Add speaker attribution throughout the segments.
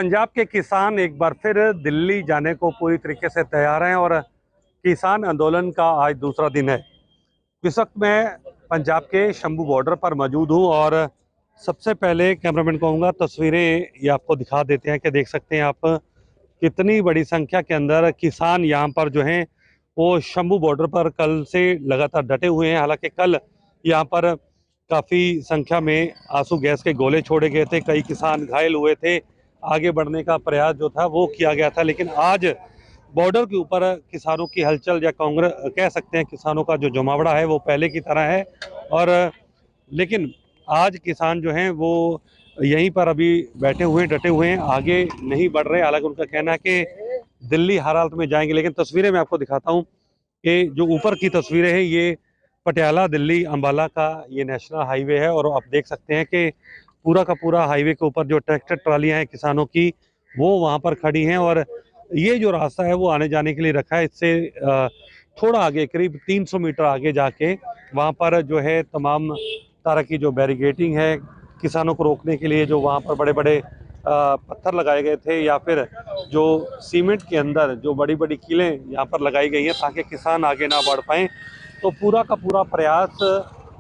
Speaker 1: पंजाब के किसान एक बार फिर दिल्ली जाने को पूरी तरीके से तैयार हैं और किसान आंदोलन का आज दूसरा दिन है। इस वक्त मैं पंजाब के शंभू बॉर्डर पर मौजूद हूं और सबसे पहले कैमरामैन को कहूँगा तस्वीरें ये आपको दिखा देते हैं कि देख सकते हैं आप कितनी बड़ी संख्या के अंदर किसान यहाँ पर जो हैं वो शंभू बॉर्डर पर कल से लगातार डटे हुए हैं। हालांकि कल यहाँ पर काफ़ी संख्या में आंसू गैस के गोले छोड़े गए थे, कई किसान घायल हुए थे, आगे बढ़ने का प्रयास जो था वो किया गया था। लेकिन आज बॉर्डर के ऊपर किसानों की हलचल या कांग्रेस कह सकते हैं किसानों का जो जमावड़ा है वो पहले की तरह है। और लेकिन आज किसान जो हैं वो यहीं पर अभी बैठे हुए डटे हुए हैं, आगे नहीं बढ़ रहे। हालांकि उनका कहना है कि दिल्ली हर हालत में जाएंगे। लेकिन तस्वीरें मैं आपको दिखाता हूँ कि जो ऊपर की तस्वीरें हैं ये पटियाला दिल्ली अंबाला का ये नेशनल हाईवे है और आप देख सकते हैं कि पूरा का पूरा हाईवे के ऊपर जो ट्रैक्टर ट्रालियां हैं किसानों की वो वहां पर खड़ी हैं। और ये जो रास्ता है वो आने जाने के लिए रखा है। इससे थोड़ा आगे करीब 300 मीटर आगे जाके वहां पर जो है तमाम तरह की जो बैरिकेडिंग है किसानों को रोकने के लिए, जो वहां पर बड़े बड़े पत्थर लगाए गए थे या फिर जो सीमेंट के अंदर जो बड़ी बड़ी कीलें यहाँ पर लगाई गई हैं ताकि किसान आगे ना बढ़ पाएँ। तो पूरा का पूरा प्रयास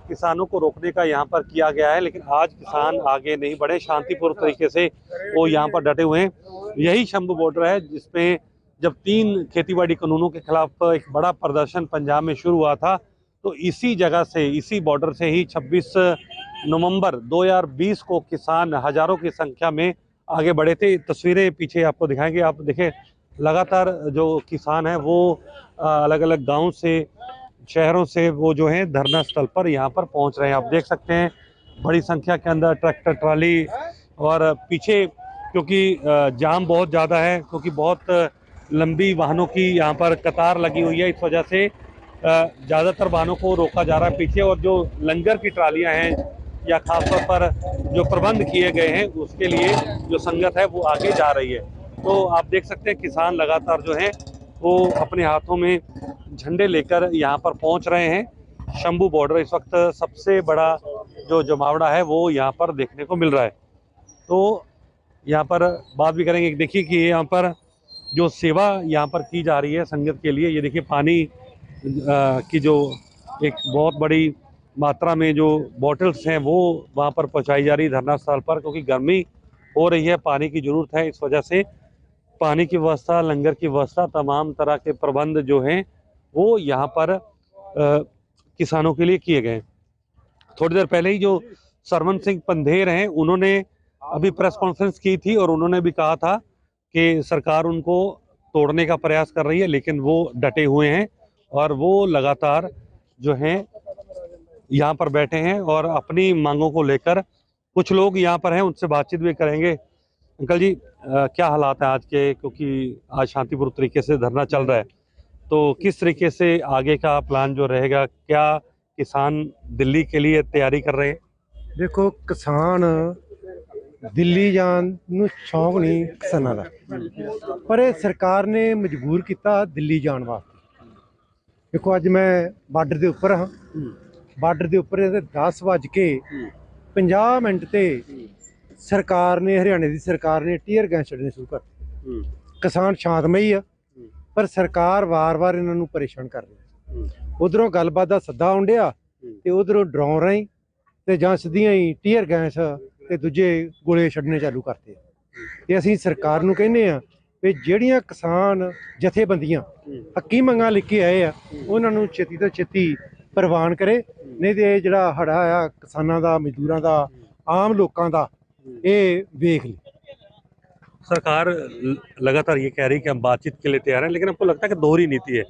Speaker 1: किसानों को रोकने का यहाँ पर किया गया है। लेकिन आज किसान आगे नहीं बढ़े, शांतिपूर्ण तरीके से वो यहाँ पर डटे हुए हैं। यही शंभू बॉर्डर है जिसमें जब 3 खेतीबाड़ी कानूनों के खिलाफ एक बड़ा प्रदर्शन पंजाब में शुरू हुआ था, तो इसी जगह से, इसी बॉर्डर से ही 26 नवंबर 2020 को किसान हजारों की संख्या में आगे बढ़े थे। तस्वीरें पीछे आपको दिखाएंगे, आप देखें लगातार जो किसान हैं वो अलग अलग गाँव से, शहरों से वो जो है धरना स्थल पर यहाँ पर पहुँच रहे हैं। आप देख सकते हैं बड़ी संख्या के अंदर ट्रैक्टर ट्राली, और पीछे क्योंकि जाम बहुत ज़्यादा है, क्योंकि बहुत लंबी वाहनों की यहाँ पर कतार लगी हुई है, इस वजह से ज़्यादातर वाहनों को रोका जा रहा है पीछे। और जो लंगर की ट्रालियाँ हैं या खासतौर पर जो प्रबंध किए गए हैं उसके लिए जो संगत है वो आगे जा रही है। तो आप देख सकते हैं किसान लगातार जो है वो अपने हाथों में झंडे लेकर यहाँ पर पहुँच रहे हैं। शंभू बॉर्डर इस वक्त सबसे बड़ा जो जमावड़ा है वो यहाँ पर देखने को मिल रहा है। तो यहाँ पर बात भी करेंगे, देखिए कि यहाँ पर जो सेवा यहाँ पर की जा रही है संगत के लिए, ये देखिए पानी की जो एक बहुत बड़ी मात्रा में जो बॉटल्स हैं वो वहाँ पर पहुँचाई जा रही है धरना स्थल पर, क्योंकि गर्मी हो रही है, पानी की ज़रूरत है। इस वजह से पानी की व्यवस्था, लंगर की व्यवस्था, तमाम तरह के प्रबंध जो हैं वो यहाँ पर किसानों के लिए किए गए। थोड़ी देर पहले ही जो सरवन सिंह पंधेर हैं उन्होंने अभी प्रेस कॉन्फ्रेंस की थी और उन्होंने भी कहा था कि सरकार उनको तोड़ने का प्रयास कर रही है, लेकिन वो डटे हुए हैं और वो लगातार जो हैं यहाँ पर बैठे हैं और अपनी मांगों को लेकर कुछ लोग यहाँ पर हैं, उनसे बातचीत भी करेंगे। अंकल जी, क्या हालात हैं आज के, क्योंकि आज शांतिपूर्ण तरीके से धरना चल रहा है, तो किस तरीके से आगे का प्लान जो रहेगा, क्या किसान दिल्ली के लिए तैयारी कर रहे हैं?
Speaker 2: देखो, किसान दिल्ली जान ਨੂੰ ਸ਼ੌਂਕ नहीं किसानां ਦਾ, पर ਇਹ सरकार ने मजबूर किया दिल्ली जान वास्ते। देखो अज मैं बार्डर के उपर हाँ, बार्डर के उपर 10:50 ते सरकार ने, हरियाणे की सरकार ने टीयर गैस छड्डने शुरू कर। किसान शांतमई आ, पर सरकार वार वार इन्हों परेशान कर रही है। उधरों गलबात का सद्दा आउंडिया ते उधरों ड्रोन राही ते जां सिद्धियां ही टीयर गैस ते दूजे गोले छड्डने चालू करते। ते असीं सरकार नूं कहने आ भी ਜਿਹੜੀਆਂ किसान जथेबंदियां हक्की मंगां लिख के आए आ उन्हां नूं छेती तो छेती प्रवान करे, नहीं तो जिहड़ा हड़ा आ किसानां दा, मजदूरां दा, आम लोकां दा ये वेख ली।
Speaker 1: सरकार लगातार ये कह रही है कि हम बातचीत के लिए तैयार हैं, लेकिन आपको लगता है कि दोहरी नीति है,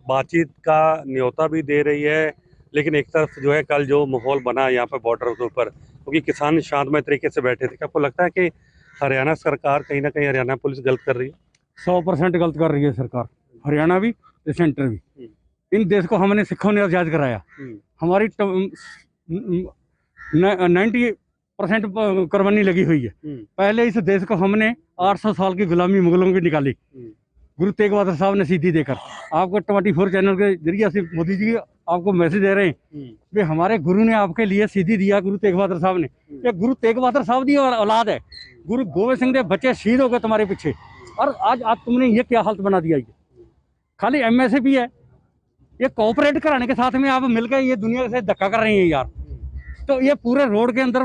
Speaker 1: बातचीत का न्योता भी दे रही है, लेकिन एक तरफ जो है कल जो माहौल बना यहाँ पर बॉर्डर के ऊपर, क्योंकि किसान शांतमय तरीके से बैठे थे, क्या आपको लगता है कि हरियाणा सरकार कहीं ना कहीं, हरियाणा पुलिस गलत कर रही है?
Speaker 3: 100% गलत कर रही है सरकार, हरियाणा भी, सेंटर भी। इन देश को हमने सिखों ने आज़ाद कराया, हमारी 90% कुर्बानी लगी हुई है। पहले इस देश को हमने 800 साल की गुलामी मुगलों की निकाली, गुरु तेग बहादुर साहब ने सीधी देकर। आपको 24 चैनल के जरिए से मोदी जी आपको मैसेज दे रहे हैं कि हमारे गुरु ने आपके लिए सीधी दिया, गुरु तेग बहादुर साहब ने। ये गुरु तेग बहादुर साहब की औलाद है, गुरु गोबिंद सिंह के बच्चे शहीद हो गए तुम्हारे पीछे, और आज तुमने ये क्या हालत बना दिया। ये खाली एमएसपी है, ये कोऑपरेट कराने के साथ में आप मिलकर ये दुनिया से धक्का कर रही हैं यार। तो ये पूरे रोड के अंदर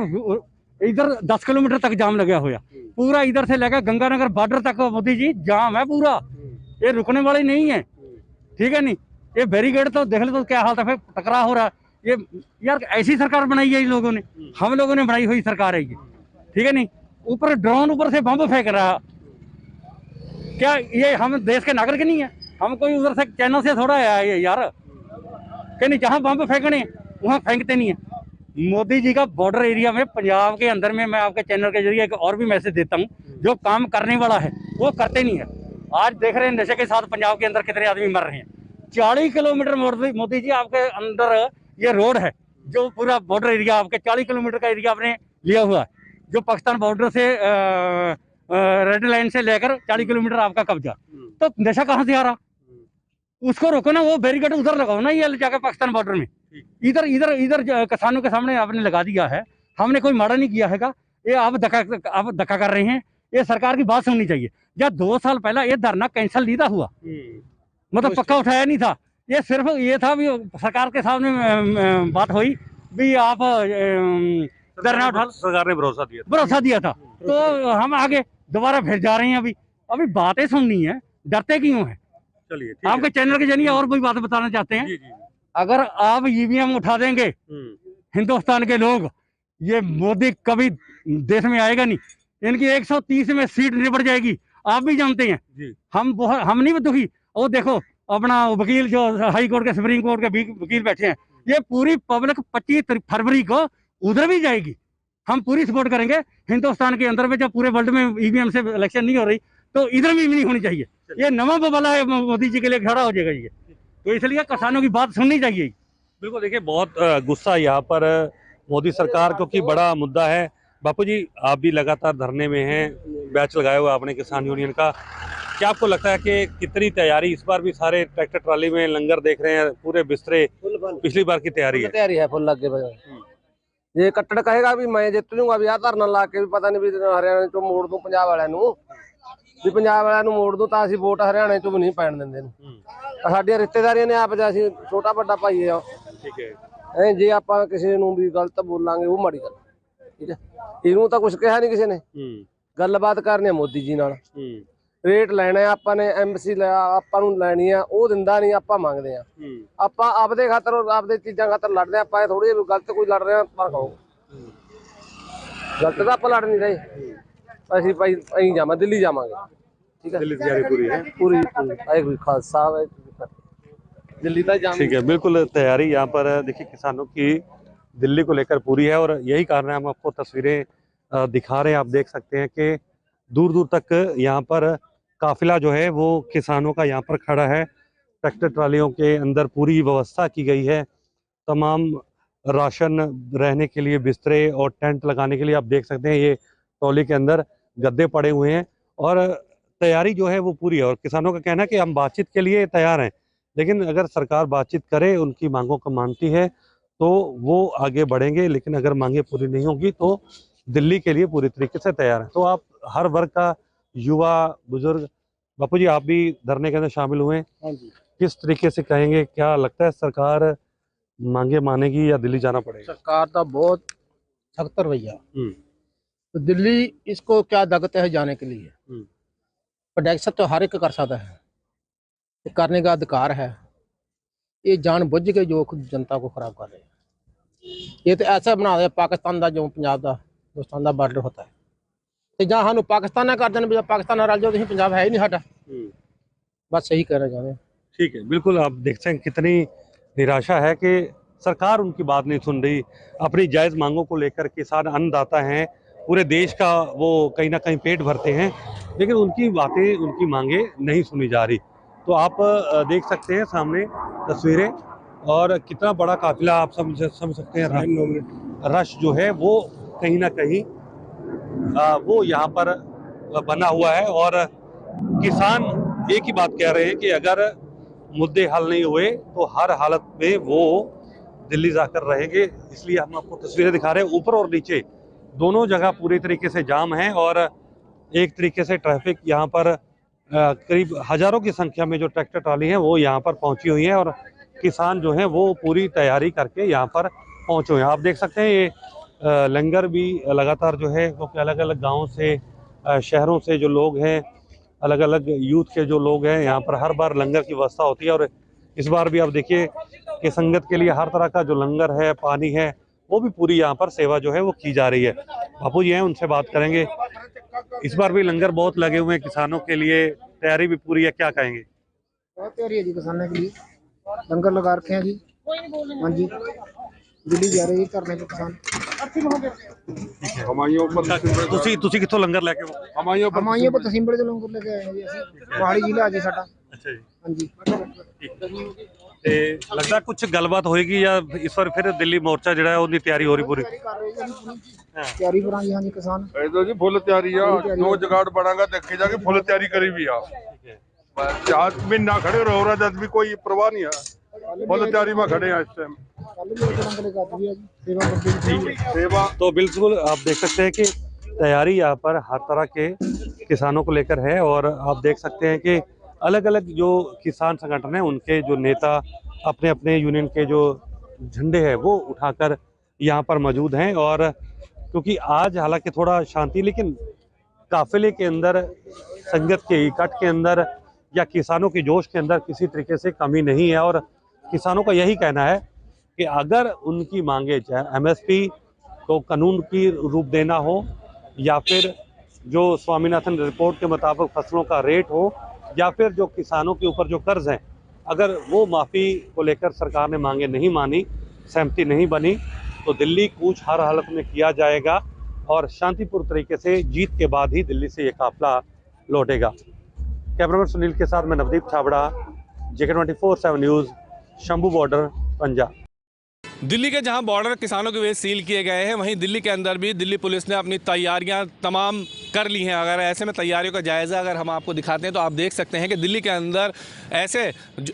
Speaker 3: इधर 10 किलोमीटर तक जाम लगा हुआ, पूरा इधर से लेकर गंगानगर बॉर्डर तक मोदी जी जाम है पूरा, ये रुकने वाले नहीं है, ठीक है नहीं। ये बैरिकेड तो देख लो तो क्या हालत है, फिर टकराव हो रहा है। ये यार ऐसी सरकार बनाई है इन लोगों ने, हम लोगों ने बनाई हुई सरकार है ये, ठीक है नहीं। ऊपर ड्रोन ऊपर से बम फेंक रहा, क्या ये हम देश के नागरिक नहीं है? हम कोई उधर से चैनल से थोड़ा है ये यार, कि नहीं जहाँ बम फेंकने वहाँ फेंकते नहीं है। मोदी जी का बॉर्डर एरिया में पंजाब के अंदर में, मैं आपके चैनल के जरिए एक और भी मैसेज देता हूँ, जो काम करने वाला है वो करते नहीं है। आज देख रहे हैं नशे के साथ पंजाब के अंदर कितने आदमी मर रहे हैं। 40 किलोमीटर मोदी जी आपके अंदर ये रोड है, जो पूरा बॉर्डर एरिया आपके 40 किलोमीटर का एरिया आपने लिया हुआ है, जो पाकिस्तान बॉर्डर से रेड लाइन से लेकर 40 किलोमीटर आपका कब्जा। तो नशा कहाँ से आ रहा, उसको रोको ना, वो बैरिकेड उधर लगाओ ना, ये जाकर पाकिस्तान बॉर्डर में। इधर इधर इधर किसानों के सामने आपने लगा दिया है, हमने कोई माड़ा नहीं किया हैगा, ये आप धक्का कर रहे हैं। ये सरकार की बात सुननी चाहिए। जब 2 साल पहला ये धरना कैंसिल नहीं था हुआ, मतलब पक्का उठाया नहीं था, ये सिर्फ ये था भी सरकार के सामने बात हुई भी आप धरना उठा,
Speaker 1: सरकार ने भरोसा दिया
Speaker 3: था, तो हम आगे दोबारा फिर जा रहे हैं। अभी बातें सुननी है, डरते क्यों है?
Speaker 1: चलिए
Speaker 3: आपके चैनल के जरिए और कोई बात बताना चाहते हैं। अगर आप ईवीएम उठा देंगे हिंदुस्तान के लोग, ये मोदी कभी देश में आएगा नहीं। इनकी 130 में सीट निपट जाएगी, आप भी जानते हैं। हम नहीं दुखी। वो देखो अपना वकील जो हाई कोर्ट के सुप्रीम कोर्ट के वकील बैठे हैं, ये पूरी पब्लिक 25 फरवरी को उधर भी जाएगी। हम पूरी सपोर्ट करेंगे हिंदुस्तान के अंदर में। जब पूरे वर्ल्ड में ईवीएम से इलेक्शन नहीं हो रही, तो इधर भी नहीं होनी चाहिए। ये नवा बबला है मोदी जी के लिए खड़ा हो जाएगा ये, तो इसलिए किसानों की बात सुननी चाहिए।
Speaker 1: बिल्कुल, देखिए बहुत गुस्सा यहाँ पर मोदी सरकार को कि बड़ा मुद्दा है। बापू जी, आप भी लगातार धरने में हैं, बैच लगाया हुआ आपने किसान यूनियन का, क्या आपको लगता है कि कितनी तैयारी इस बार भी? सारे ट्रैक्टर ट्राली में लंगर देख रहे हैं, पूरे बिस्तरे, पिछली बार की तैयारी है
Speaker 4: फुल लग गए। ये कट्टड़ कहेगा भी मैं जित जूंगा, भी आ धरना ला के भी पता नहीं भी हरियाणा चो मोड़ दूं पंजाब वालिਆਂ ਨੂੰ, ਵੀ ਪੰਜਾਬ ਵਾਲਿਆਂ ਨੂੰ ਮੋੜ ਦੂੰ ਤਾਂ ਅਸੀਂ ਵੋਟ ਹਰਿਆਣੇ ਚੋਂ ਵੀ ਨਹੀਂ ਪੈਣ ਦਿੰਦੇ ਨੂੰ। ਸਾਡੀਆਂ ਰਿਸ਼ਤੇਦਾਰੀਆਂ ਨੇ ਆਪ ਅਸੀਂ ਛੋਟਾ ਵੱਡਾ ਭਾਈ ਆ,
Speaker 1: ਠੀਕ ਹੈ।
Speaker 4: ਜੇ ਆਪਾਂ ਕਿਸੇ ਨੂੰ ਵੀ ਗਲਤ ਬੋਲਾਂਗੇ ਉਹ ਮਾੜੀ ਗੱਲ, ਠੀਕ ਹੈ। ਇਹਨੂੰ ਤਾਂ ਕੁਝ ਕਿਹਾ ਨਹੀਂ ਕਿਸੇ ਨੇ, ਗੱਲਬਾਤ ਕਰਨੀ ਆ ਮੋਦੀ ਜੀ ਨਾਲ। ਰੇਟ ਲੈਣਾ ਆਪਾਂ ਨੇ, ਐਮਬੈਸੀ ਆਪਾਂ ਨੂੰ ਲੈਣੀ ਆ, ਉਹ ਦਿੰਦਾ ਨਹੀਂ, ਆਪਾਂ ਮੰਗਦੇ ਆ। ਆਪਾਂ ਆਪਦੇ ਖਾਤਰ ਆਪਦੇ ਚੀਜ਼ਾਂ ਖਾਤਰ ਲੜਦੇ ਆ। ਆਪਾਂ ਥੋੜੀ ਜਿਹੀ ਗਲਤ ਕੋਈ ਲੜ ਰਹੇ ਆ ਤਾਂ ਕਹੋ, ਗਲਤ ਤਾਂ ਆਪਾਂ ਲੜ ਨਹੀਂ ਰਹੇ। ਅਸੀਂ ਭਾਈ ਅਸੀਂ ਜਾਵਾਂ ਦਿੱਲੀ ਜਾਵਾਂਗੇ, ठीक है।
Speaker 1: दिल्ली तैयारी पूरी है,
Speaker 4: पूरी खालसा दिल्ली तक जाएंगे।
Speaker 1: ठीक है, बिल्कुल तैयारी यहाँ पर देखिए किसानों की दिल्ली को लेकर पूरी है। और यही कारण है, हम आपको तस्वीरें दिखा रहे हैं। आप देख सकते हैं कि दूर दूर तक यहाँ पर काफिला जो है वो किसानों का यहाँ पर खड़ा है। ट्रैक्टर ट्रालियों के अंदर पूरी व्यवस्था की गई है, तमाम राशन, रहने के लिए बिस्तरे और टेंट लगाने के लिए आप देख सकते हैं ये ट्रॉली के अंदर गद्दे पड़े हुए हैं। और तैयारी जो है वो पूरी है। और किसानों का कहना है कि हम बातचीत के लिए तैयार हैं, लेकिन अगर सरकार बातचीत करे, उनकी मांगों को मानती है तो वो आगे बढ़ेंगे, लेकिन अगर मांगे पूरी नहीं होगी तो दिल्ली के लिए पूरी तरीके से तैयार है। तो आप हर वर्ग का, युवा, बुजुर्ग, बापू जी आप भी धरने के अंदर शामिल हुए हैं, किस तरीके से कहेंगे, क्या लगता है सरकार मांगे मानेगी या दिल्ली जाना पड़ेगा?
Speaker 4: सरकार तो बहुत सख्त रवैया, तो दिल्ली इसको क्या दगत है जाने के लिए। प्रोटेक्शन तो हर एक कर सकता है, करने का अधिकार है। ये जानबूझ के जो खुद जनता को खराब कर रहे हैं। ये तो ऐसा बना दिया पाकिस्तान का, जो पंजाब का हिंदुस्तान का बॉर्डर होता है, तो जहाँ सानू पाकिस्तान ना कर देने, पाकिस्तान रल जाओ, तो पंजाब है ही नहीं साडा। बस सही कहना चाहते हैं।
Speaker 1: ठीक है, बिल्कुल आप देखते हैं कितनी निराशा है कि सरकार उनकी बात नहीं सुन रही। अपनी जायज़ मांगों को लेकर किसान अन्नदाता हैं, पूरे देश का वो कहीं ना कहीं पेट भरते हैं, लेकिन उनकी बातें, उनकी मांगे नहीं सुनी जा रही। तो आप देख सकते हैं सामने तस्वीरें, और कितना बड़ा काफिला आप समझ सकते हैं। रश जो है वो कहीं ना कहीं वो यहाँ पर बना हुआ है। और किसान एक ही बात कह रहे हैं कि अगर मुद्दे हल नहीं हुए तो हर हालत में वो दिल्ली जाकर रहेंगे। इसलिए हम आपको तस्वीरें दिखा रहे हैं, ऊपर और नीचे दोनों जगह पूरी तरीके से जाम है। और एक तरीके से ट्रैफिक यहाँ पर करीब हज़ारों की संख्या में जो ट्रैक्टर ट्रॉली हैं वो यहाँ पर पहुँची हुई हैं और किसान जो हैं वो पूरी तैयारी करके यहाँ पर पहुँचे हुए हैं। आप देख सकते हैं ये लंगर भी लगातार जो है वो अलग अलग गाँव से शहरों से जो लोग हैं, अलग अलग यूथ के जो लोग हैं, यहाँ पर हर बार लंगर की व्यवस्था होती है और इस बार भी आप देखिए कि संगत के लिए हर तरह का जो लंगर है, पानी है, वो भी पूरी यहाँ पर सेवा जो है वो की जा रही है। बापू जी हैं, उनसे बात करेंगे। इस बार भी लंगर बहुत लगे हुए हैं किसानों के लिए, तैयारी भी पूरी है, क्या कहेंगे?
Speaker 5: बहुत तैयारी है जी किसानों के लिए, लंगर लगा रखे हैं जी। हाँ जी, दिल्ली जा रही है करने के किसान।
Speaker 1: ਤੁਸੀਂ ਕਿੱਥੋਂ ਲੰਗਰ ਲੈ ਕੇ
Speaker 5: हमारे पर तसीमबड़े ਦੇ ਲੰਗਰ ਲੈ ਕੇ ਆਏ ਹਾਂ ਜੀ ਅਸੀਂ। ਪਹਾੜੀ ਜ਼ਿਲ੍ਹਾ ਜੀ ਸਾਡਾ।
Speaker 1: ਅੱਛਾ ਜੀ।
Speaker 5: ਹਾਂਜੀ।
Speaker 1: ਤੇ ਲੱਗਦਾ ਕੁਝ ਗੱਲਬਾਤ ਹੋਏਗੀ ਜਾਂ ਇਸ ਵਾਰ ਫਿਰ ਦਿੱਲੀ ਮੋਰਚਾ ਜਿਹੜਾ ਹੈ ਉਹਦੀ ਤਿਆਰੀ ਹੋ ਰਹੀ ਪੂਰੀ?
Speaker 5: ਤਿਆਰੀ ਕਰਾਂਗੇ ਹਾਂ ਜੀ ਕਿਸਾਨ।
Speaker 6: ਇਹ ਤਾਂ ਜੀ ਫੁੱਲ ਤਿਆਰੀ ਆ, ਜੋ ਜਗਾੜ ਬਣਾਗਾ ਦੇਖੇ ਜਾ ਕੇ ਫੁੱਲ ਤਿਆਰੀ ਕਰੀ ਵੀ ਆ। ਚਾਰ ਮਹੀਨਾ ਖੜੇ ਰਹੋ ਰਾ ਜਦ ਵੀ ਕੋਈ परवाह नहीं है, फुल तैयारी में खड़े हैं इस टाइम।
Speaker 1: सेवा तो बिल्कुल आप देख सकते हैं कि तैयारी यहाँ पर हर तरह के किसानों को लेकर है और आप देख सकते हैं कि अलग अलग जो किसान संगठन है उनके जो नेता अपने अपने यूनियन के जो झंडे हैं वो उठाकर यहाँ पर मौजूद हैं। और क्योंकि आज हालांकि थोड़ा शांति, लेकिन काफिले के अंदर, संगत के इकट्ठ के अंदर या किसानों के जोश के अंदर किसी तरीके से कमी नहीं है। और किसानों का यही कहना है कि अगर उनकी मांगे, चाहे एमएसपी को कानून की रूप देना हो या फिर जो स्वामीनाथन रिपोर्ट के मुताबिक फसलों का रेट हो या फिर जो किसानों के ऊपर जो कर्ज हैं, अगर वो माफ़ी को लेकर सरकार ने मांगे नहीं मानी, सहमति नहीं बनी, तो दिल्ली कूच हर हालत में किया जाएगा और शांतिपूर्ण तरीके से जीत के बाद ही दिल्ली से ये काफिला लौटेगा। कैमरामैन सुनील के साथ मैं Navdeep Chhabra, JK24/7 news, Shambhu border, Punjab.
Speaker 7: Delhi के जहां बॉर्डर किसानों के वे सील किए गए हैं, वहीं दिल्ली के अंदर भी दिल्ली पुलिस ने अपनी तैयारियां तमाम कर ली हैं। अगर ऐसे में तैयारियों का जायज़ा अगर हम आपको दिखाते हैं तो आप देख सकते हैं कि दिल्ली के अंदर ऐसे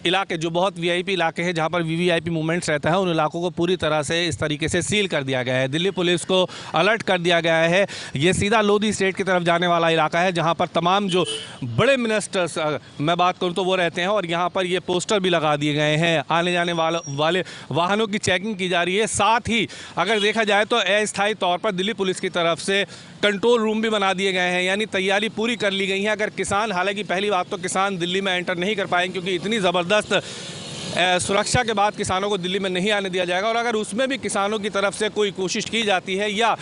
Speaker 7: इलाके जो बहुत वीआईपी इलाके हैं, जहां पर वीवीआईपी मूवमेंट्स रहता है, उन इलाकों को पूरी तरह से इस तरीके से सील कर दिया गया है। दिल्ली पुलिस को अलर्ट कर दिया गया है। ये सीधा लोधी स्टेट की तरफ जाने वाला इलाका है, जहाँ पर तमाम जो बड़े मिनिस्टर्स, मैं बात करूँ तो वो रहते हैं, और यहाँ पर ये पोस्टर भी लगा दिए गए हैं। आने जाने वाले वाहनों की चेकिंग की जा रही है। साथ ही अगर देखा जाए तो अस्थायी तौर पर दिल्ली पुलिस की तरफ से कंट्रोल रूम भी बना दिए गए हैं, यानी तैयारी पूरी कर ली गई है। अगर किसान, हालांकि पहली बात तो किसान दिल्ली में एंटर नहीं कर पाएंगे क्योंकि इतनी ज़बरदस्त सुरक्षा के बाद किसानों को दिल्ली में नहीं आने दिया जाएगा। और अगर उसमें भी किसानों की तरफ से कोई कोशिश की जाती है या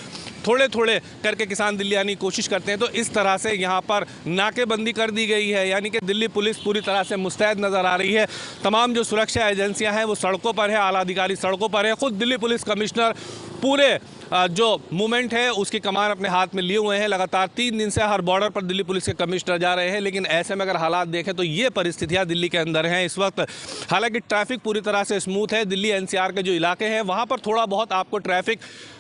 Speaker 7: थोड़े थोड़े करके किसान दिल्ली आने की कोशिश करते हैं, तो इस तरह से यहाँ पर नाकेबंदी कर दी गई है। यानी कि दिल्ली पुलिस पूरी तरह से मुस्तैद नज़र आ रही है। तमाम जो सुरक्षा एजेंसियाँ हैं वो सड़कों पर है, आला अधिकारी सड़कों पर है। खुद दिल्ली पुलिस कमिश्नर पूरे जो मूवमेंट है उसकी कमान अपने हाथ में लिए हुए हैं। लगातार 3 दिन से हर बॉर्डर पर दिल्ली पुलिस के कमिश्नर जा रहे हैं। लेकिन ऐसे में अगर हालात देखें तो ये परिस्थितियां दिल्ली के अंदर हैं इस वक्त। हालांकि ट्रैफिक पूरी तरह से स्मूथ है। दिल्ली एनसीआर के जो इलाके हैं वहाँ पर थोड़ा बहुत आपको ट्रैफिक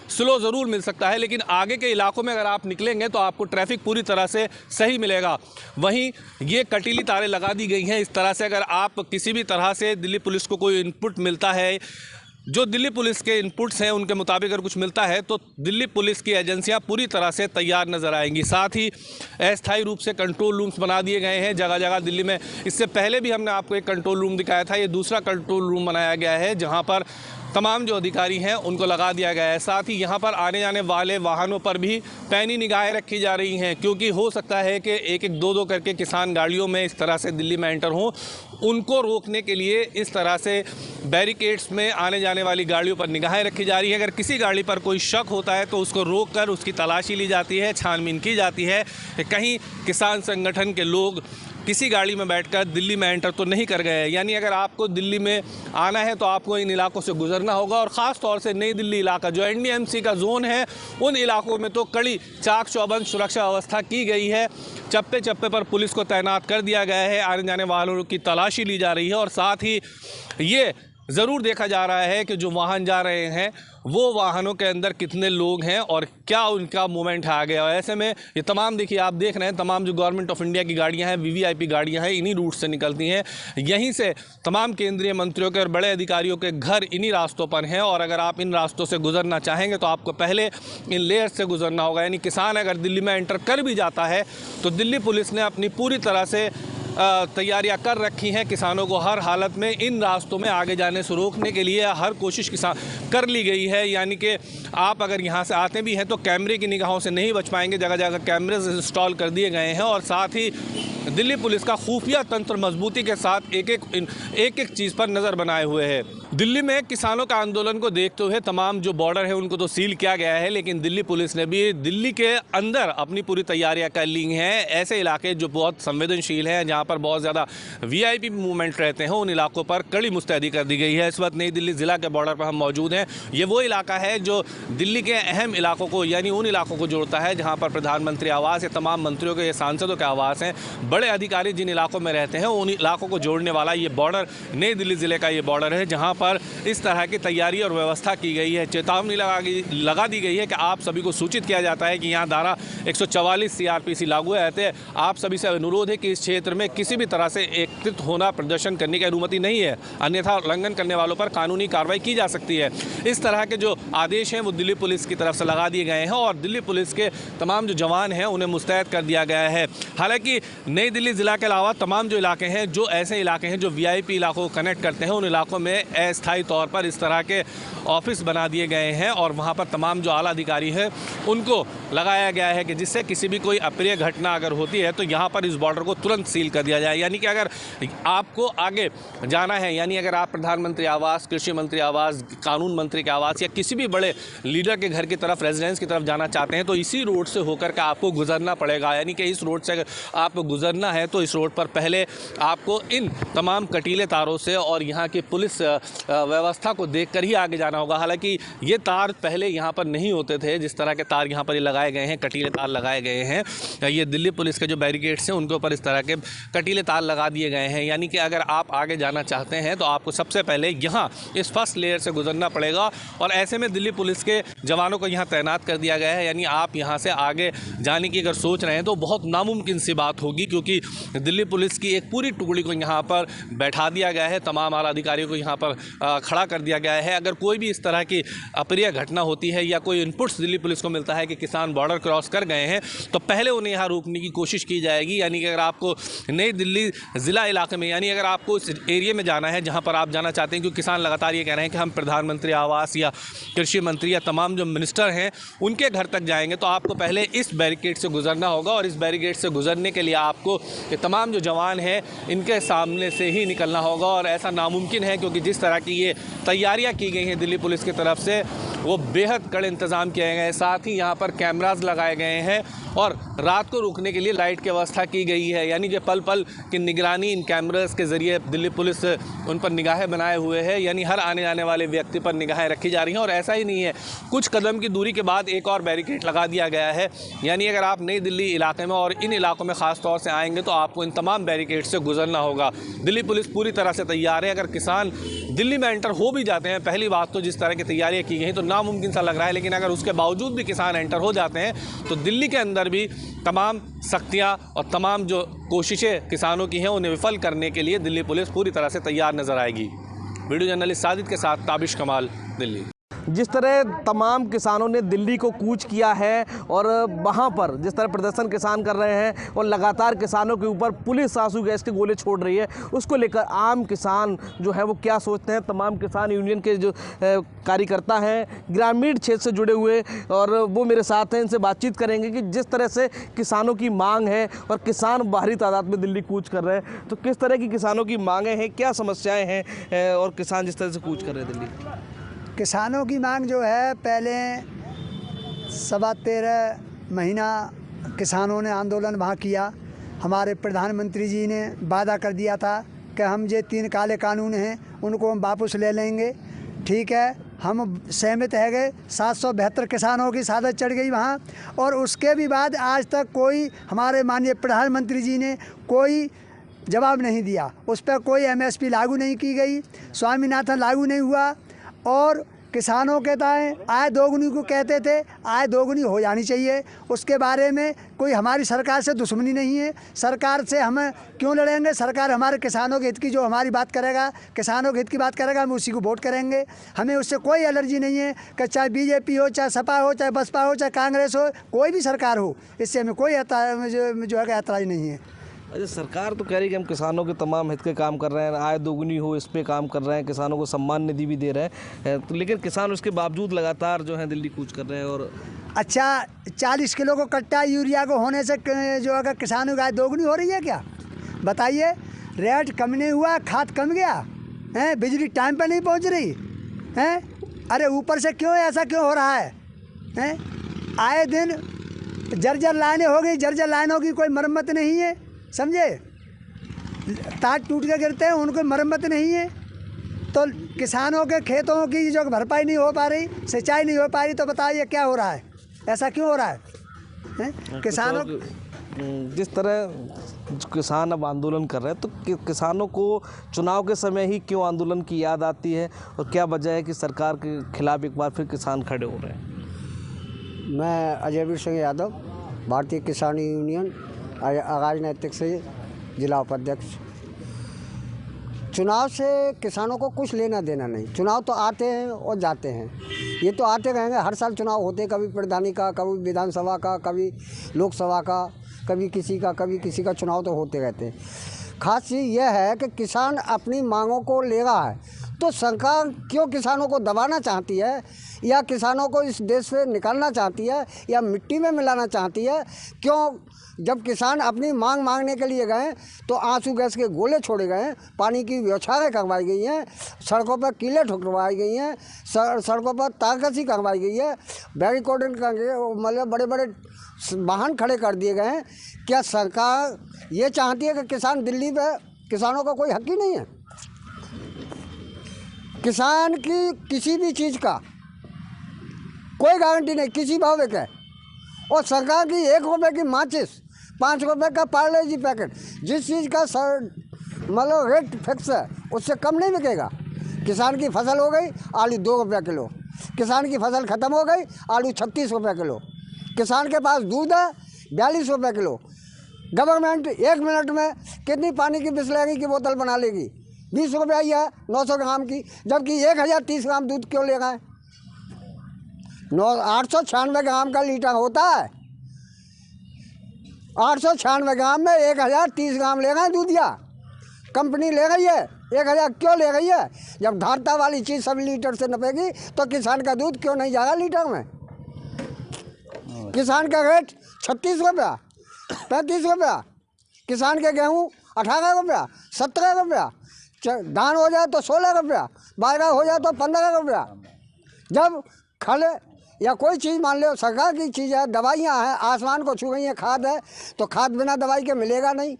Speaker 7: स्लो ज़रूर मिल सकता है, लेकिन आगे के इलाकों में अगर आप निकलेंगे तो आपको ट्रैफिक पूरी तरह से सही मिलेगा। वहीं ये कटीली तारें लगा दी गई हैं इस तरह से, अगर आप किसी भी तरह से दिल्ली पुलिस को कोई इनपुट मिलता है, जो दिल्ली पुलिस के इनपुट्स हैं उनके मुताबिक अगर कुछ मिलता है तो दिल्ली पुलिस की एजेंसियां पूरी तरह से तैयार नज़र आएंगी। साथ ही अस्थायी रूप से कंट्रोल रूम्स बना दिए गए हैं जगह जगह दिल्ली में। इससे पहले भी हमने आपको एक कंट्रोल रूम दिखाया था, ये दूसरा कंट्रोल रूम बनाया गया है जहां पर तमाम जो अधिकारी हैं उनको लगा दिया गया है। साथ ही यहाँ पर आने जाने वाले वाहनों पर भी पैनी निगाहें रखी जा रही हैं, क्योंकि हो सकता है कि एक एक दो करके किसान गाड़ियों में इस तरह से दिल्ली में एंटर हों। उनको रोकने के लिए इस तरह से बैरिकेड्स में आने जाने वाली गाड़ियों पर निगाहें रखी जा रही है। अगर किसी गाड़ी पर कोई शक होता है तो उसको रोक कर उसकी तलाशी ली जाती है, छानबीन की जाती है कि कहीं किसान संगठन के लोग किसी गाड़ी में बैठकर दिल्ली में एंटर तो नहीं कर गए। यानी अगर आपको दिल्ली में आना है तो आपको इन इलाकों से गुजरना होगा। और ख़ास तौर से नई दिल्ली इलाका जो NDMC का जोन है, उन इलाकों में तो कड़ी चाक चौबंद सुरक्षा व्यवस्था की गई है। चप्पे चप्पे पर पुलिस को तैनात कर दिया गया है, आने जाने वालों की तलाशी ली जा रही है। और साथ ही ये ज़रूर देखा जा रहा है कि जो वाहन जा रहे हैं वो वाहनों के अंदर कितने लोग हैं और क्या उनका मूवमेंट आ गया है। ऐसे में ये तमाम, देखिए आप देख रहे हैं, तमाम जो गवर्नमेंट ऑफ इंडिया की गाड़ियां हैं, वीवीआईपी गाड़ियां हैं, इन्हीं रूट से निकलती हैं। यहीं से तमाम केंद्रीय मंत्रियों के और बड़े अधिकारियों के घर इन्हीं रास्तों पर हैं। और अगर आप इन रास्तों से गुजरना चाहेंगे तो आपको पहले इन लेयर से गुजरना होगा। यानी किसान अगर दिल्ली में एंटर कर भी जाता है तो दिल्ली पुलिस ने अपनी पूरी तरह से तैयारियां कर रखी हैं। किसानों को हर हालत में इन रास्तों में आगे जाने से रोकने के लिए हर कोशिश किसान कर ली गई है। यानी कि आप अगर यहाँ से आते भी हैं तो कैमरे की निगाहों से नहीं बच पाएंगे। जगह जगह कैमरे इंस्टॉल कर दिए गए हैं और साथ ही दिल्ली पुलिस का खुफिया तंत्र मजबूती के साथ एक एक चीज़ पर नज़र बनाए हुए है। दिल्ली में किसानों का आंदोलन को देखते हुए तमाम जो बॉर्डर है उनको तो सील किया गया है, लेकिन दिल्ली पुलिस ने भी दिल्ली के अंदर अपनी पूरी तैयारियां कर ली हैं। ऐसे इलाके जो बहुत संवेदनशील हैं, जहां पर बहुत ज़्यादा वीआईपी मूवमेंट रहते हैं, उन इलाकों पर कड़ी मुस्तैदी कर दी गई है। इस वक्त नई दिल्ली ज़िला के बॉर्डर पर हम मौजूद हैं। ये वो इलाका है जो दिल्ली के अहम इलाकों को, यानी उन इलाकों को जोड़ता है जहाँ पर प्रधानमंत्री आवास या तमाम मंत्रियों के, सांसदों के आवास हैं। बड़े अधिकारी जिन इलाकों में रहते हैं उन इलाकों को जोड़ने वाला ये बॉर्डर नई दिल्ली ज़िले का ये बॉर्डर है, जहाँ पर इस तरह की तैयारी और व्यवस्था की गई है। चेतावनी लगा दी गई है कि आप सभी को सूचित किया जाता है कि यहाँ धारा 144 सीआरपीसी लागू है। ऐसे आप सभी से अनुरोध है कि इस क्षेत्र में किसी भी तरह से एकत्रित होना, प्रदर्शन करने की अनुमति नहीं है, अन्यथा उल्लंघन करने वालों पर कानूनी कार्रवाई की जा सकती है। इस तरह के जो आदेश हैं वो दिल्ली पुलिस की तरफ से लगा दिए गए हैं और दिल्ली पुलिस के तमाम जो जवान हैं उन्हें मुस्तैद कर दिया गया है। हालांकि नई दिल्ली ज़िला के अलावा तमाम जो इलाके हैं, जो ऐसे इलाके हैं जो वीआईपी इलाकों को कनेक्ट करते हैं, उन इलाकों में अस्थायी तौर पर इस तरह के ऑफिस बना दिए गए हैं और वहाँ पर तमाम जो आला अधिकारी हैं उनको लगाया गया है कि जिससे किसी भी कोई अप्रिय घटना अगर होती है तो यहाँ पर इस बॉर्डर को तुरंत सील कर दिया जाए। यानी कि अगर आपको आगे जाना है, यानी अगर आप प्रधानमंत्री आवास, कृषि मंत्री आवास, कानून मंत्री के आवास या किसी भी बड़े लीडर के घर की तरफ, रेजिडेंस की तरफ जाना चाहते हैं तो इसी रोड से होकर के आपको गुजरना पड़ेगा। यानी कि इस रोड से अगर आपको गुजरना है तो इस रोड पर पहले आपको इन तमाम कटीले तारों से और यहाँ की पुलिस व्यवस्था को देखकर ही आगे जाना होगा। हालांकि ये तार पहले यहाँ पर नहीं होते थे, जिस तरह के तार यहाँ पर लगाए गए हैं, कटीले तार लगाए गए हैं। ये दिल्ली पुलिस के जो बैरिकेड्स हैं उनके ऊपर इस तरह के कटीले तार लगा दिए गए हैं। यानी कि अगर आप आगे जाना चाहते हैं तो आपको सबसे पहले यहाँ इस फर्स्ट लेयर से गुजरना पड़ेगा और ऐसे में दिल्ली पुलिस के जवानों को यहाँ तैनात कर दिया गया है। यानी आप यहाँ से आगे जाने की अगर सोच रहे हैं तो बहुत नामुमकिन सी बात होगी, क्योंकि दिल्ली पुलिस की एक पूरी टुकड़ी को यहाँ पर बैठा दिया गया है, तमाम आला अधिकारियों को यहाँ पर खड़ा कर दिया गया है। अगर कोई भी इस तरह की अप्रिय घटना होती है या कोई इनपुट्स दिल्ली पुलिस को मिलता है कि किसान बॉर्डर क्रॉस कर गए हैं तो पहले उन्हें यहाँ रोकने की कोशिश की जाएगी। यानी कि अगर आपको नई दिल्ली ज़िला इलाके में, यानी अगर आपको इस एरिया में जाना है जहाँ पर आप जाना चाहते हैं, क्योंकि किसान लगातार ये कह रहे हैं कि हम प्रधानमंत्री आवास या कृषि मंत्री या तमाम जो मिनिस्टर हैं उनके घर तक जाएंगे, तो आपको पहले इस बैरिकेड से गुजरना होगा और इस बैरिकेड से गुजरने के लिए आपको ये तमाम जो जवान हैं इनके सामने से ही निकलना होगा। और ऐसा नामुमकिन है क्योंकि जिस तरह की ये तैयारियां की गई हैं दिल्ली पुलिस की तरफ से वो बेहद कड़े इंतज़ाम किए गए हैं। साथ ही यहाँ पर कैमराज लगाए गए हैं और रात को रुकने के लिए लाइट की व्यवस्था की गई है। यानी कि पल पल की निगरानी इन कैमरास के ज़रिए दिल्ली पुलिस उन पर निगाहें बनाए हुए है। यानी हर आने जाने वाले व्यक्ति पर निगाहें रखी जा रही हैं। और ऐसा ही नहीं है, कुछ कदम की दूरी के बाद एक और बैरिकेड लगा दिया गया है। यानी अगर आप नई दिल्ली इलाके में और इन इलाकों में ख़ास तौर से आएंगे तो आपको इन तमाम बैरिकेड से गुजरना होगा। दिल्ली पुलिस पूरी तरह से तैयार है। अगर किसान दिल्ली में एंटर हो भी जाते हैं, पहली बात तो जिस तरह की तैयारियां की गई तो नामुमकिन सा लग रहा है, लेकिन अगर उसके बावजूद भी किसान एंटर हो जाते हैं तो दिल्ली के अंदर भी तमाम सख्तियां और तमाम जो कोशिशें किसानों की हैं उन्हें विफल करने के लिए दिल्ली पुलिस पूरी तरह से तैयार नजर आएगी। वीडियो जर्नलिस्ट साजिद के साथ ताबिश कमाल, दिल्ली।
Speaker 8: जिस तरह तमाम किसानों ने दिल्ली को कूच किया है और वहाँ पर जिस तरह प्रदर्शन किसान कर रहे हैं और लगातार किसानों के ऊपर पुलिस आंसू गैस के गोले छोड़ रही है, उसको लेकर आम किसान जो है वो क्या सोचते हैं। तमाम किसान यूनियन के जो कार्यकर्ता हैं ग्रामीण क्षेत्र से जुड़े हुए और वो मेरे साथ हैं, इनसे बातचीत करेंगे कि जिस तरह से किसानों की मांग है और किसान बाहरी तादाद में दिल्ली कूच कर रहे हैं तो किस तरह की किसानों की मांगें हैं, क्या समस्याएँ हैं और किसान जिस तरह से कूच कर रहे हैं दिल्ली।
Speaker 9: किसानों की मांग जो है, पहले 13.25 महीना किसानों ने आंदोलन वहाँ किया। हमारे प्रधानमंत्री जी ने वादा कर दिया था कि हम ये 3 काले कानून हैं उनको हम वापस ले लेंगे। ठीक है, हम सहमत है गए। 772 किसानों की शहादत चढ़ गई वहाँ, और उसके भी बाद आज तक कोई हमारे माननीय प्रधानमंत्री जी ने कोई जवाब नहीं दिया। उस पर कोई एमएसपी लागू नहीं की गई, स्वामीनाथन लागू नहीं हुआ। और किसानों के ताएँ आय दोगुनी को कहते थे, आय दोगुनी हो जानी चाहिए। उसके बारे में कोई हमारी सरकार से दुश्मनी नहीं है। सरकार से हम क्यों लड़ेंगे? सरकार हमारे किसानों के हित की जो हमारी बात करेगा, किसानों के हित की बात करेगा, हम उसी को वोट करेंगे। हमें उससे कोई एलर्जी नहीं है कि चाहे बीजेपी हो, चाहे सपा हो, चाहे बसपा हो, चाहे कांग्रेस हो, कोई भी सरकार हो, इससे हमें कोई जो है ऐतराज़ नहीं है।
Speaker 8: अच्छा, सरकार तो कह रही है कि हम किसानों के तमाम हित के काम कर रहे हैं, आय दोगुनी हो इस पे काम कर रहे हैं, किसानों को सम्मान निधि भी दे रहे हैं, तो लेकिन किसान उसके बावजूद लगातार जो है दिल्ली कूच कर रहे हैं। और
Speaker 9: अच्छा, 40 किलो को कट्टा यूरिया को होने से जो अगर किसानों की आय दोगुनी हो रही है क्या? बताइए। रेट कम नहीं हुआ, खाद कम गया है, बिजली टाइम पे नहीं पहुंच रही है। अरे ऊपर से क्यों ऐसा क्यों हो रहा है? आए दिन जर्जर लाइनें हो गई, जर्जर लाइनों की कोई मरम्मत नहीं है, समझे? तार टूट के गिरते हैं, उनको मरम्मत नहीं है। तो किसानों के खेतों की जो भरपाई नहीं हो पा रही, सिंचाई नहीं हो पा रही, तो बताइए क्या हो रहा है? ऐसा क्यों हो रहा है? किसानों
Speaker 8: जिस तरह किसान अब आंदोलन कर रहे हैं, तो किसानों को चुनाव के समय ही क्यों आंदोलन की याद आती है, और क्या वजह है कि सरकार के खिलाफ एक बार फिर किसान खड़े हो रहे हैं?
Speaker 10: मैं अजयवीर सिंह यादव, भारतीय किसान यूनियन आगाज नैतिक से जिला उपाध्यक्ष। चुनाव से किसानों को कुछ लेना देना नहीं। चुनाव तो आते हैं और जाते हैं, ये तो आते रहेंगे। हर साल चुनाव होते हैं, कभी प्रधानी का, कभी विधानसभा का, कभी लोकसभा का, कभी किसी का चुनाव तो होते रहते हैं। खास चीज़ यह है कि किसान अपनी मांगों को ले रहा है, तो सरकार क्यों किसानों को दबाना चाहती है, या किसानों को इस देश से निकालना चाहती है, या मिट्टी में मिलाना चाहती है? क्यों? जब किसान अपनी मांग मांगने के लिए गए तो आंसू गैस के गोले छोड़े गए, पानी की व्यवस्थाएँ करवाई गई हैं, सड़कों पर कीलें ठुकरवाई गई हैं, सड़कों पर तारकसी करवाई गई है, बैरिकेडिंग करके मतलब बड़े बड़े वाहन खड़े कर दिए गए हैं। क्या सरकार ये चाहती है कि किसान दिल्ली पे, किसानों का कोई हक ही नहीं है? किसान की किसी भी चीज़ का कोई गारंटी नहीं, किसी भाव के। और सरकार की 1 रुपये की माचिस, 5 रुपये का पार्ले जी पैकेट, जिस चीज़ का मतलब रेट फिक्स है, उससे कम नहीं बिकेगा। किसान की फसल हो गई आलू 2 रुपये किलो, किसान की फसल ख़त्म हो गई आलू 36 रुपये किलो, किसान के पास दूध है 42 रुपये किलो। गवर्नमेंट 1 मिनट में कितनी पानी की बिस्लरी की बोतल बना लेगी? 20 रुपये ही है 900 ग्राम की, जबकि 1030 ग्राम दूध क्यों ले गए? 896 ग्राम का लीटर होता है, 896 ग्राम में 1030 ग्राम ले गए दूधिया। कंपनी ले रही है 1000, क्यों ले रही है? जब धारता वाली चीज़ सब लीटर से नपेगी तो किसान का दूध क्यों नहीं जाएगा लीटर में? किसान का रेट 36 रुपया, 35 रुपया, किसान के गेहूँ 18 रुपया, 17 रुपया, धान हो जाए तो 16 रुपया, बाजरा हो जाए तो 15 रुपया। जब खले या कोई चीज़ मान लो सरकार की चीज़ है, दवाइयाँ हैं, आसमान को छू गई हैं, खाद है, तो खाद बिना दवाई के मिलेगा नहीं,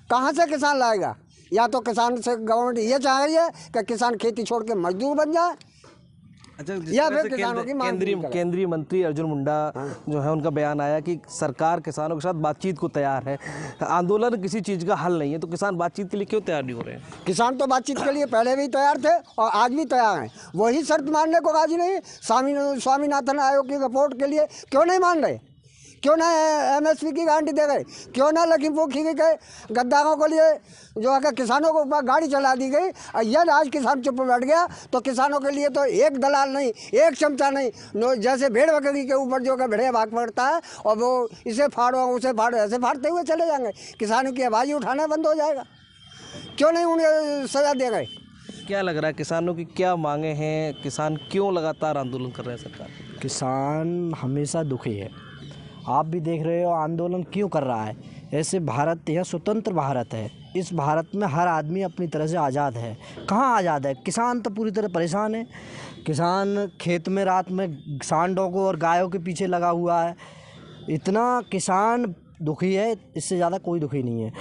Speaker 10: कहाँ से किसान लाएगा? या तो किसान से गवर्नमेंट ये चाह रही है कि किसान खेती छोड़ के मजदूर बन जाए।
Speaker 8: अच्छा,
Speaker 10: या फिर किसानों की मांग
Speaker 8: केंद्रीय मंत्री अर्जुन मुंडा जो है, उनका बयान आया कि सरकार किसानों के साथ बातचीत को तैयार है, आंदोलन किसी चीज़ का हल नहीं है, तो किसान बातचीत के लिए क्यों तैयार नहीं हो रहे हैं?
Speaker 10: किसान तो बातचीत के लिए पहले भी तैयार थे और आज भी तैयार हैं, वही शर्त मानने को राजी नहीं। स्वामीनाथन आयोग की रिपोर्ट के लिए क्यों नहीं मान रहे? क्यों ना एमएसपी की गारंटी दे गए? क्यों ना लखीमपुर खीरी के गद्दारों के लिए जो है किसानों के ऊपर गाड़ी चला दी गई? यदि आज किसान चुप बैठ गया तो किसानों के लिए तो एक दलाल नहीं, एक चमचा नहीं, जैसे भेड़ बकरी के ऊपर जो है भेड़िया भाग पड़ता है और वो इसे फाड़ो उसे फाड़ो ऐसे फाड़ते हुए चले जाएंगे, किसानों की आवाज़ उठाना बंद हो जाएगा। क्यों नहीं उन्हें सज़ा दे गए?
Speaker 8: क्या लग रहा है किसानों की क्या मांगे हैं? किसान क्यों लगातार आंदोलन कर रहे हैं सरकार?
Speaker 11: किसान हमेशा दुखी है, आप भी देख रहे हो आंदोलन क्यों कर रहा है। ऐसे भारत यह स्वतंत्र भारत है, इस भारत में हर आदमी अपनी तरह से आज़ाद है। कहाँ आज़ाद है? किसान तो पूरी तरह परेशान है। किसान खेत में रात में सांडों को और गायों के पीछे लगा हुआ है, इतना किसान दुखी है, इससे ज़्यादा कोई दुखी नहीं है।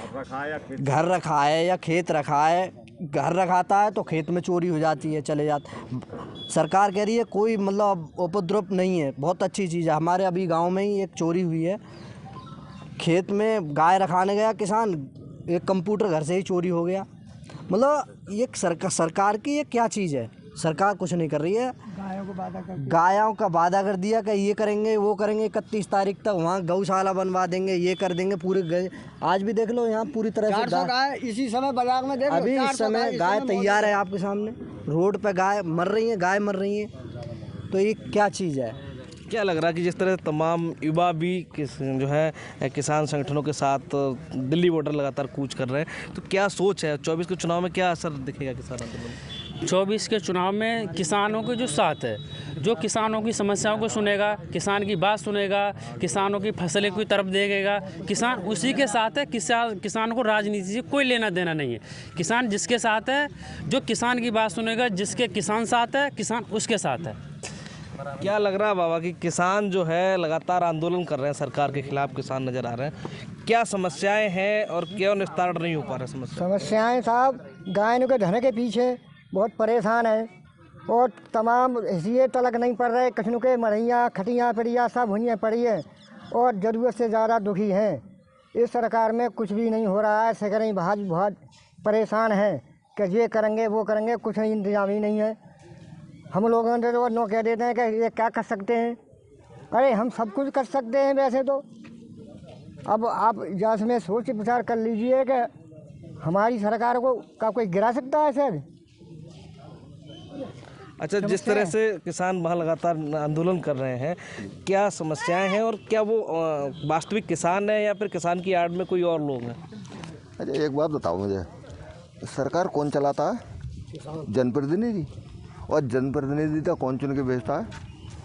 Speaker 11: घर रखा है या खेत रखा है, घर रखाता है तो खेत में चोरी हो जाती है, चले जाते। सरकार कह रही है कोई मतलब उपद्रव नहीं है, बहुत अच्छी चीज़ है। हमारे अभी गांव में ही एक चोरी हुई है, खेत में गाय रखाने गया किसान, एक कंप्यूटर घर से ही चोरी हो गया। मतलब ये सरकार की ये क्या चीज़ है? सरकार कुछ नहीं कर रही है। गायों का वादा कर दिया कि ये करेंगे वो करेंगे, 31 तारीख तक वहाँ गौशाला बनवा देंगे, ये कर देंगे पूरे। आज भी देख लो यहाँ पूरी तरह से
Speaker 10: गाय इसी समय बाजार में देख लो,
Speaker 11: अभी
Speaker 10: 400
Speaker 11: इस समय गाय तैयार है आपके सामने, रोड पे गाय मर रही है, गाय मर रही है। तो ये क्या चीज़ है?
Speaker 8: क्या लग रहा है कि जिस तरह तमाम युवा भी जो है किसान संगठनों के साथ दिल्ली बॉर्डर लगातार कूच कर रहे हैं, तो क्या सोच है 24 के चुनाव में क्या असर दिखेगा किसान आंदोलन?
Speaker 12: 24 के चुनाव में किसानों के जो साथ है, जो किसानों की समस्याओं को सुनेगा, किसान की बात सुनेगा, किसानों की फसलें की तरफ देखेगा, किसान उसी के साथ है। किसान को राजनीति से कोई लेना देना नहीं है। किसान जिसके साथ है, जो किसान की बात सुनेगा, जिसके किसान साथ है, किसान उसके साथ है।
Speaker 8: क्या लग रहा है बाबा कि किसान जो है लगातार आंदोलन कर रहे हैं, सरकार के खिलाफ किसान नज़र आ रहे हैं, क्या समस्याएं हैं और क्यों निस्तारण नहीं हो पा रहा
Speaker 10: समस्याएं? साहब गायों के धन के पीछे बहुत परेशान है और तमाम हिस्से तलक नहीं पड़ रहे, कछनों के मरैया खटियाँ पड़िया सब हुई पड़ी है और ज़रूरत से ज़्यादा दुखी हैं। इस सरकार में कुछ भी नहीं हो रहा है। सरकारी भाज बहुत परेशान हैं कि ये करेंगे वो करेंगे, कुछ इंतजाम ही नहीं है। हम लोगों ने तो नो कह देते हैं कि ये क्या कर सकते हैं। अरे हम सब कुछ कर सकते हैं वैसे तो। अब आप जैसे में सोच विचार कर लीजिए कि हमारी सरकार को का कोई गिरा सकता है सर?
Speaker 8: अच्छा, जिस तरह से किसान वहाँ लगातार आंदोलन कर रहे हैं, क्या समस्याएं हैं और क्या वो वास्तविक किसान है या फिर किसान की आड़ में कोई और लोग हैं?
Speaker 13: अच्छा एक बात बताओ मुझे, सरकार कौन चलाता है? जनप्रतिनिधि। और जनप्रतिनिधि तो कौन चुन के भेजता है?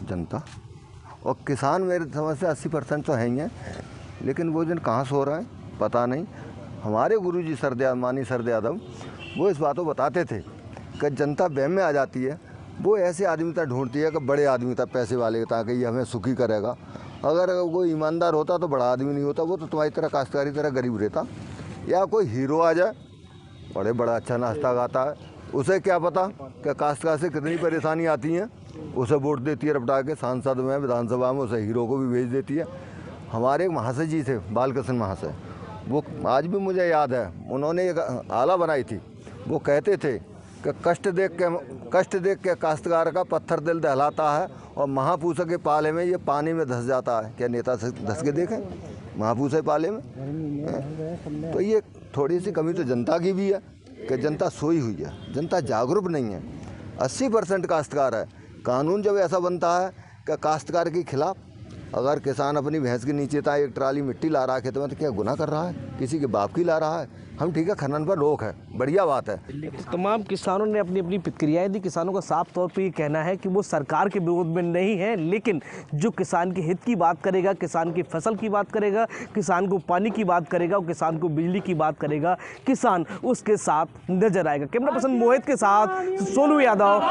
Speaker 13: जनता। और किसान मेरे समझ से 80% तो है ही हैं, लेकिन वो जन कहाँ सो रहा है पता नहीं। हमारे गुरुजी मानी सरद यादव वो इस बात को बताते थे कि जनता बहम में आ जाती है, वो ऐसे आदमी तक ढूंढती है कि बड़े आदमी तक, पैसे वाले, ताकि ये हमें सुखी करेगा। अगर वो ईमानदार होता तो बड़ा आदमी नहीं होता, वो तो तुम्हारी तरह काश्तकारी तरह गरीब रहता। या कोई हीरो आ जाए, बड़ा अच्छा नाश्ता गाता है, उसे क्या पता कि काश्तकार से कितनी परेशानी आती हैं, उसे वोट देती है रपटा के, सांसद में विधानसभा में उसे हीरो को भी भेज देती है। हमारे एक महाशय जी थे, बालकृष्ण महाशय, वो आज भी मुझे याद है, उन्होंने एक आला बनाई थी। वो कहते थे कि कष्ट देख के काश्तकार का पत्थर दिल दहलाता है और महापूसा के पाले में ये पानी में धंस जाता है। क्या नेता से धंस के देखें महापूसा पाले में? तो ये थोड़ी सी कमी तो जनता की भी है कि जनता सोई हुई है, जनता जागरूक नहीं है। 80% काश्तकार है। कानून जब ऐसा बनता है कि काश्तकार के खिलाफ, अगर किसान अपनी भैंस के नीचे था एक ट्राली मिट्टी ला रहा है खेत में, तो क्या गुनाह कर रहा है? किसी के बाप की ला रहा है? हम ठीक है, खनन पर रोक है, बढ़िया बात है।
Speaker 8: तमाम किसानों ने अपनी अपनी प्रतिक्रियाएं दी। किसानों का साफ तौर पे ये कहना है कि वो सरकार के विरोध में नहीं है, लेकिन जो किसान के हित की बात करेगा, किसान की फसल की बात करेगा, किसान को पानी की बात करेगा और किसान को बिजली की बात करेगा, किसान उसके साथ नजर आएगा। कैमरा पर्सन मोहित के साथ सोनू यादव,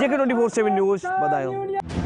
Speaker 8: JK24/7 न्यूज़, बदायूं।